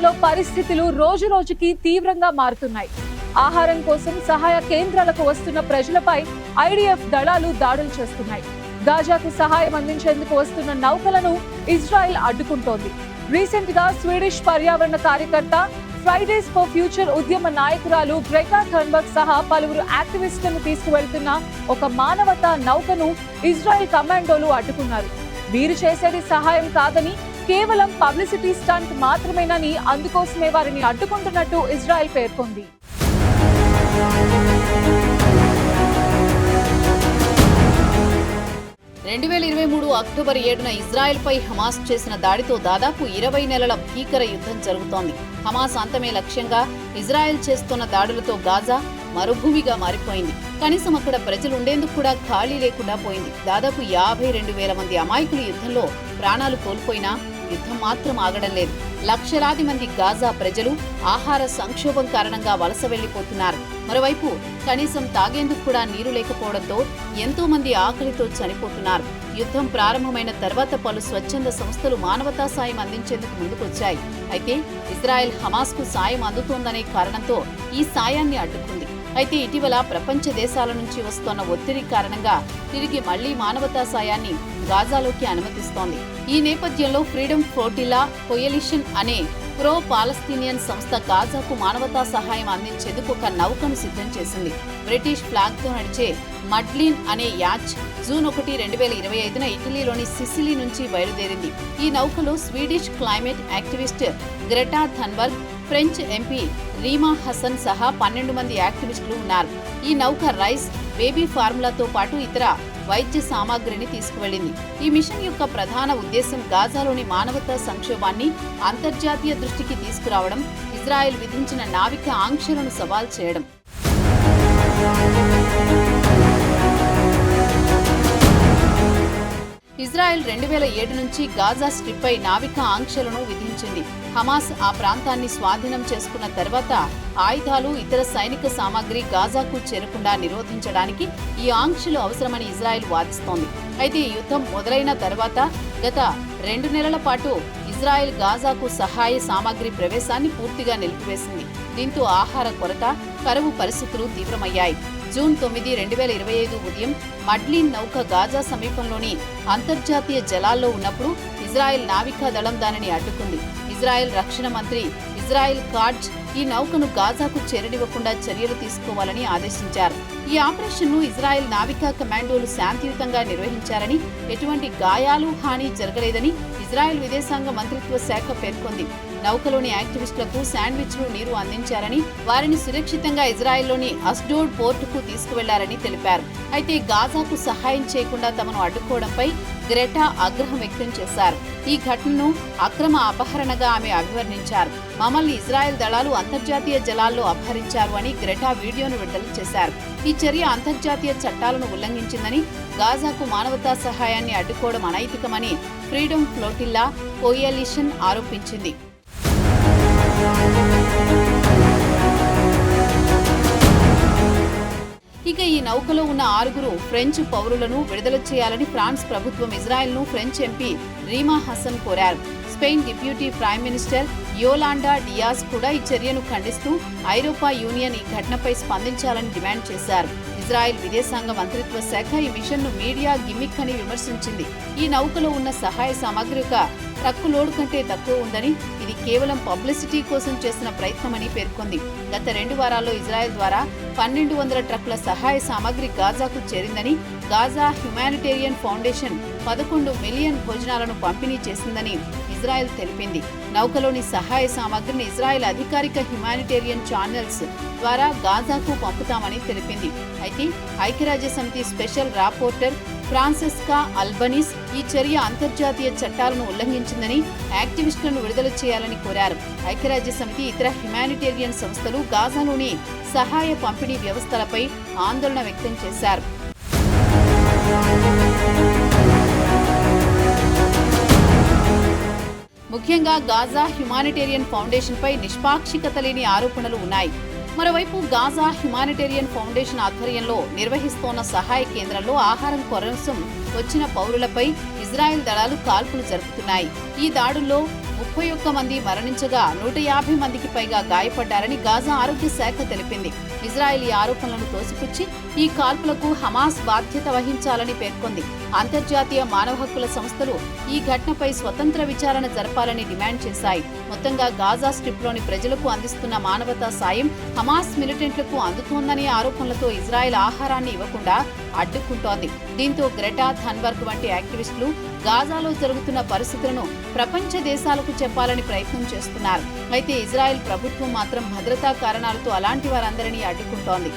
గాజాలో పరిస్థితులు రోజురోజుకి తీవ్రంగా మారుతున్నాయి. ఆహారం కోసం సహాయ కేంద్రాలకు వస్తున్న ప్రజలపై ఐడిఎఫ్ దళాలు దాడులు చేస్తున్నాయి. గాజాకు సహాయం అందించేందుకు వస్తున్న నౌకలను ఇజ్రాయెల్ అడ్డుకుంటోంది. రీసెంట్ గా స్వీడిష్ పర్యావరణ కార్యకర్త ఫ్రైడేస్ ఫర్ ఫ్యూచర్ ఉద్యమ నాయకురాలు గ్రెటా థన్బర్గ్ సహా పలువురు యాక్టివిస్టులను తీసుకువెళ్తున్న ఒక మానవతా నౌకను ఇజ్రాయెల్ కమాండోలు అడ్డుకున్నారు. వీరు చేసేది సహాయం కాదని, కేవలం పబ్లిసిటీ స్టంట్ మాత్రమేనని, అందుకోసమే వారిని అడ్డుకుంటున్నట్టు ఇజ్రాయెల్ పేర్కొంది. 2023 అక్టోబర్ 7న ఇజ్రాయెల్పై హమాస్ చేసిన దాడితో దాదాపు 20 నెలల భీకర యుద్ధం జరుగుతోంది. హమాస్ అంతమే లక్ష్యంగా ఇజ్రాయెల్ చేస్తున్న దాడులతో గాజా మరుభూమిగా మారిపోయింది. కనీసం అక్కడ ప్రజలు ఉండేందుకు కూడా ఖాళీ లేకుండా పోయింది. దాదాపు 52,000 మంది అమాయకులు యుద్ధంలో ప్రాణాలు కోల్పోయినా యుద్ధం మాత్రం ఆగడం లేదు. లక్షలాది మంది గాజా ప్రజలు ఆహార సంక్షోభం కారణంగా వలస వెళ్లిపోతున్నారు. మరోవైపు కనీసం తాగేందుకు కూడా నీరు లేకపోవడంతో ఎంతో మంది ఆకలితో చనిపోతున్నారు. యుద్ధం ప్రారంభమైన తర్వాత పలు స్వచ్ఛంద సంస్థలు మానవతా సాయం అందించేందుకు ముందుకొచ్చాయి. అయితే ఇజ్రాయెల్ హమాస్కు సాయం అందుతోందనే కారణంతో ఈ సాయాన్ని అడ్డుకుంది. అయితే ఇటీవల ప్రపంచ దేశాల నుంచి వస్తున్న ఒత్తిడి కారణంగా తిరిగి మళ్లీ మానవతా సాయాన్ని గాజాలోకి అనుమతిస్తోంది. ఈ నేపథ్యంలో ఫ్రీడమ్ ఫ్లోటిల్లా కోయలిషన్ అనే ప్రో పాలస్తీనియన్ సంస్థ గాజాకు మానవతా సహాయం అందించేందుకు ఒక నౌకను సిద్ధం చేసింది. బ్రిటిష్ ఫ్లాగ్ తో నడిచే మడ్లిన్ అనే యాచ్ జూన్ 1, 2025న ఇటలీలోని సిసిలీ నుంచి బయలుదేరింది. ఈ నౌకలో Swedish climate activist Greta Thunberg, French MP Rima Hassan సహా 12 మంది యాక్టివిస్టులు ఉన్నారు. ఈ నౌక రైస్, బేబీ ఫార్ములాతో పాటు ఇతర వైద్య సామాగ్రిని తీసుకువెళ్లింది. ఈ మిషన్ యొక్క ప్రధాన ఉద్దేశం గాజాలోని మానవతా సంక్షోభాన్ని అంతర్జాతీయ దృష్టికి తీసుకురావడం, ఇజ్రాయెల్ విధించిన నావిక ఆంక్షలను సవాల్ చేయడం. ఇజ్రాయెల్ 2007 నుంచి గాజా స్ట్రిప్పై నావికా ఆంక్షలను విధించింది. హమాస్ ఆ ప్రాంతాన్ని స్వాధీనం చేసుకున్న తర్వాత ఆయుధాలు, ఇతర సైనిక సామాగ్రి గాజాకు చేరకుండా నిరోధించడానికి ఈ ఆంక్షలు అవసరమని ఇజ్రాయెల్ వాదిస్తోంది. అయితే ఈ యుద్ధం మొదలైన తర్వాత గత 2 నెలల పాటు ఇజ్రాయెల్ గాజాకు సహాయ సామాగ్రి ప్రవేశాన్ని పూర్తిగా నిలిపివేసింది. దీంతో ఆహార కొరత, కరువు పరిస్థితులు తీవ్రమయ్యాయి. జూన్ 9, 2025 ఉదయం మడ్లిన్ నౌక గాజా సమీపంలోని అంతర్జాతీయ జలాల్లో ఉన్నప్పుడు ఇజ్రాయెల్ నావికా దళం దానిని అడ్డుకుంది. ఇజ్రాయెల్ రక్షణ మంత్రి ఇజ్రాయెల్ కాట్జ్ ఈ నౌకను గాజాకు చేరనివ్వకుండా చర్యలు తీసుకోవాలని ఆదేశించారు. ఈ ఆపరేషన్ను ఇజ్రాయెల్ నావికా కమాండోలు శాంతియుతంగా నిర్వహించారని, ఎటువంటి గాయాలు, హాని జరగలేదని ఇజ్రాయెల్ విదేశాంగ మంత్రిత్వ శాఖ పేర్కొంది. నౌకలోని యాక్టివిస్టులకు శాండ్విచ్లు, నీరు అందించారని, వారిని సురక్షితంగా ఇజ్రాయెల్లోని అస్డోడ్ పోర్టుకు తీసుకువెళ్లారని తెలిపారు. అయితే గాజాకు సహాయం చేయకుండా తమను అడ్డుకోవడంపై గ్రెటా ఆగ్రహం వ్యక్తం చేశారు. ఈ ఘటనను అక్రమ అపహరణగా ఆమె అభివర్ణించారు. మమ్మల్ని ఇజ్రాయెల్ దళాలు అంతర్జాతీయ జలాల్లో అపహరించారు అని గ్రెటా వీడియోను విడుదల చేశారు. ఈ చర్య అంతర్జాతీయ చట్టాలను ఉల్లంఘించిందని, గాజాకు మానవతా సహాయాన్ని అడ్డుకోవడం అనైతికమని ఫ్రీడమ్ ఫ్లోటిల్లా కోయలిషన్ ఆరోపించింది. ఇక ఈ నౌకలో ఉన్న 6 ఫ్రెంచ్ పౌరులను విడుదల చేయాలని ఫ్రాన్స్ ప్రభుత్వం ఇజ్రాయెల్ను ఫ్రెంచ్ ఎంపీ రీమా హసన్ కోరారు. Spain deputy prime minister Yolanda Diaz కూడా ఈ చర్యను ఖండిస్తూ ఐరోపా యూనియన్ ఈ ఘటనపై స్పందించాలని డిమాండ్ చేశారు. ఇజ్రాయెల్ విదేశాంగ మంత్రిత్వ శాఖ ఈ మిషన్ను మీడియా గిమ్మిక్ అని విమర్శించింది. ఈ నౌకలో ఉన్న సహాయ సామాగ్రి ఒక ట్రక్కు లోడు కంటే తక్కువ ఉందని, ఇది కేవలం పబ్లిసిటీ కోసం చేసిన ప్రయత్నమని పేర్కొంది. గత 2 వారాల్లో ఇజ్రాయెల్ ద్వారా 1200 ట్రక్కుల సహాయ సామాగ్రి గాజాకు చేరిందని, గాజా హ్యుమానిటేరియన్ ఫౌండేషన్ 11 మిలియన్ భోజనాలను పంపిణీ చేసిందని ఇజ్రాయెల్ తెలిపింది. నౌకలోని సహాయ సామాగ్రిని ఇజ్రాయెల్ అధికారిక హ్యుమానిటేరియన్ ఛానల్స్ ద్వారా గాజాకు పంపుతామని తెలిపింది. అయితే ఐక్యరాజ్యసమితి స్పెషల్ రాపోర్టర్ ఫ్రాన్సెస్కా అల్బనీస్ ఈ చర్య అంతర్జాతీయ చట్టాలను ఉల్లంఘించిందని, యాక్టివిస్టులను విడుదల చేయాలని కోరారు. ఐక్యరాజ్యసమితి, ఇతర హ్యుమానిటేరియన్ సంస్థలు గాజాలోని సహాయ పంపిణీ వ్యవస్థలపై ఆందోళన వ్యక్తం చేశారు. ముఖ్యంగా గాజా హ్యుమానిటేరియన్ ఫౌండేషన్పై నిష్పాక్షికత లేని ఆరోపణలు ఉన్నాయి. మరోవైపు గాజా హ్యుమానిటేరియన్ ఫౌండేషన్ ఆధ్వర్యంలో నిర్వహిస్తోన్న సహాయ కేంద్రంలో ఆహారం కోసం వచ్చిన పౌరులపై ఇజ్రాయెల్ దళాలు కాల్పులు జరుపుతున్నాయి. ఈ దాడుల్లో 31 మంది మరణించగా 150 మందికి పైగా గాయపడ్డారని గాజా ఆరోగ్య శాఖ తెలిపింది. ఇజ్రాయెల్ ఈ ఆరోపణలను తోసిపుచ్చి ఈ కాల్పులకు హమాస్ బాధ్యత వహించాలని పేర్కొంది. అంతర్జాతీయ మానవ హక్కుల సంస్థలు ఈ ఘటనపై స్వతంత్ర విచారణ జరపాలని డిమాండ్ చేశాయి. మొత్తంగా గాజా స్ట్రిప్లోని ప్రజలకు అందిస్తున్న మానవతా సాయం హమాస్ మిలిటెంట్లకు అందుతోందనే ఆరోపణలతో ఇజ్రాయెల్ ఆహారాన్ని ఇవ్వకుండా అడ్డుకుంటోంది. దీంతో గ్రెటా థన్బర్గ్ వంటి యాక్టివిస్టులు గాజాలో జరుగుతున్న పరిస్థితులను ప్రపంచ దేశాలకు చెప్పాలని ప్రయత్నం చేస్తున్నారు. అయితే ఇజ్రాయెల్ ప్రభుత్వం మాత్రం భద్రతా కారణాలతో అలాంటి వారందరినీ అడ్డుకుంటోంది.